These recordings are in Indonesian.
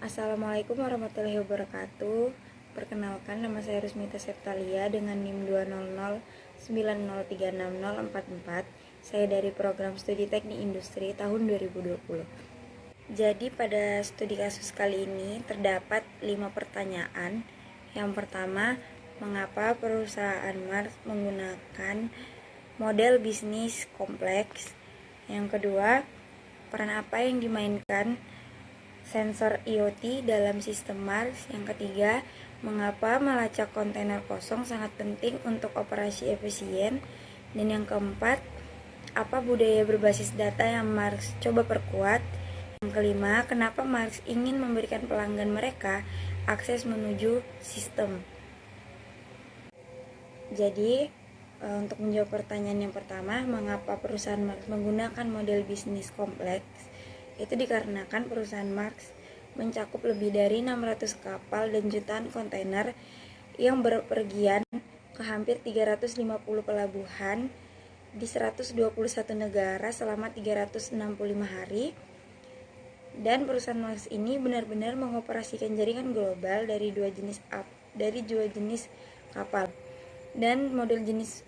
Assalamualaikum warahmatullahi wabarakatuh. Perkenalkan, nama saya Rusmita Septalia dengan NIM 20090306044. Saya dari program studi Teknik Industri tahun 2020. Jadi pada studi kasus kali ini terdapat 5 pertanyaan. Yang pertama, mengapa perusahaan Mars menggunakan model bisnis kompleks? Yang kedua, peran apa yang dimainkan sensor IoT dalam sistem Mars? Yang ketiga, mengapa melacak kontainer kosong sangat penting untuk operasi efisien? Dan yang keempat, apa budaya berbasis data yang Mars coba perkuat? Yang kelima, kenapa Mars ingin memberikan pelanggan mereka akses menuju sistem? Jadi, untuk menjawab pertanyaan yang pertama, mengapa perusahaan Mars menggunakan model bisnis kompleks? Itu dikarenakan perusahaan Mars mencakup lebih dari 600 kapal dan jutaan kontainer yang berpergian ke hampir 350 pelabuhan di 121 negara selama 365 hari. Dan perusahaan Mars ini benar-benar mengoperasikan jaringan global dari dua jenis kapal. Dan model jenis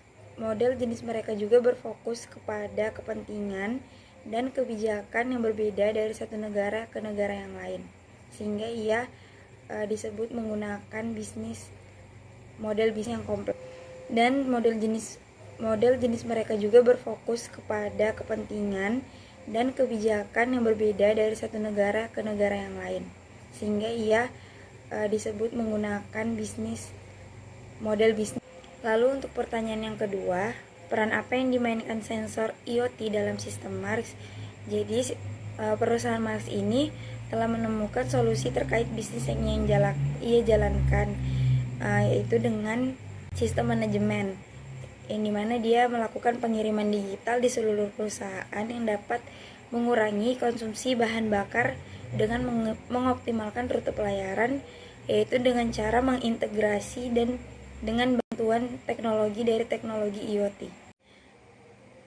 mereka juga berfokus kepada kepentingan dan kebijakan yang berbeda dari satu negara ke negara yang lain, sehingga ia disebut menggunakan model bisnis yang kompleks. Dan model jenis mereka juga berfokus kepada kepentingan dan kebijakan yang berbeda dari satu negara ke negara yang lain, sehingga ia disebut menggunakan model bisnis. Lalu untuk pertanyaan yang kedua, peran apa yang dimainkan sensor IoT dalam sistem Mars? Jadi perusahaan Mars ini telah menemukan solusi terkait bisnis yang ia jalankan, yaitu dengan sistem manajemen, yang dimana dia melakukan pengiriman digital di seluruh perusahaan yang dapat mengurangi konsumsi bahan bakar dengan mengoptimalkan rute pelayaran, yaitu dengan cara mengintegrasi dan dengan bantuan teknologi dari teknologi IoT.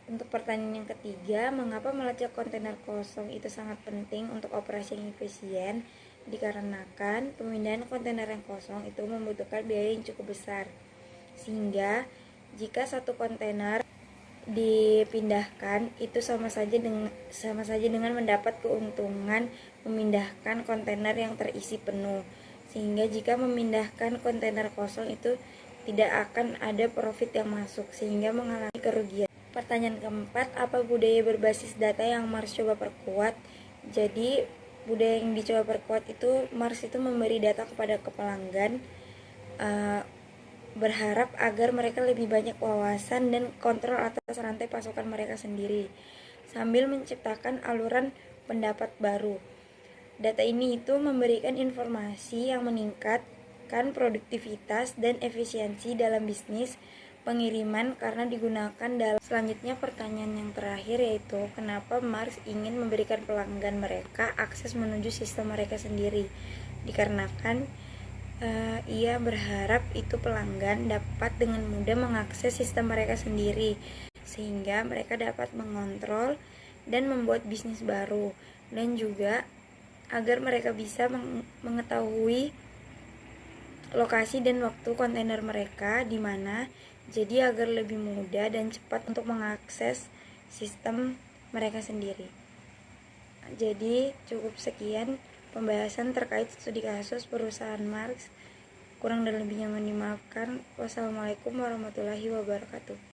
Untuk pertanyaan yang ketiga, mengapa melacak kontainer kosong itu sangat penting untuk operasi yang efisien? Dikarenakan pemindahan kontainer yang kosong itu membutuhkan biaya yang cukup besar, sehingga jika satu kontainer dipindahkan itu sama saja dengan mendapat keuntungan memindahkan kontainer yang terisi penuh, sehingga jika memindahkan kontainer kosong itu tidak akan ada profit yang masuk, sehingga mengalami kerugian. Pertanyaan keempat, apa budaya berbasis data yang Mars coba perkuat? Jadi budaya yang dicoba perkuat itu, Mars itu memberi data kepada pelanggan, berharap agar mereka lebih banyak wawasan dan kontrol atas rantai pasokan mereka sendiri, sambil menciptakan aluran pendapat baru. Data ini itu memberikan informasi yang meningkatkan produktivitas dan efisiensi dalam bisnis pengiriman karena digunakan dalam. Selanjutnya pertanyaan yang terakhir, yaitu kenapa Mars ingin memberikan pelanggan mereka akses menuju sistem mereka sendiri? Dikarenakan ia berharap itu pelanggan dapat dengan mudah mengakses sistem mereka sendiri, sehingga mereka dapat mengontrol dan membuat bisnis baru, dan juga agar mereka bisa mengetahui lokasi dan waktu kontainer mereka di mana, jadi agar lebih mudah dan cepat untuk mengakses sistem mereka sendiri. Jadi cukup sekian pembahasan terkait studi kasus perusahaan Mars. Kurang dan lebihnya mohon dimaafkan. Wassalamualaikum warahmatullahi wabarakatuh.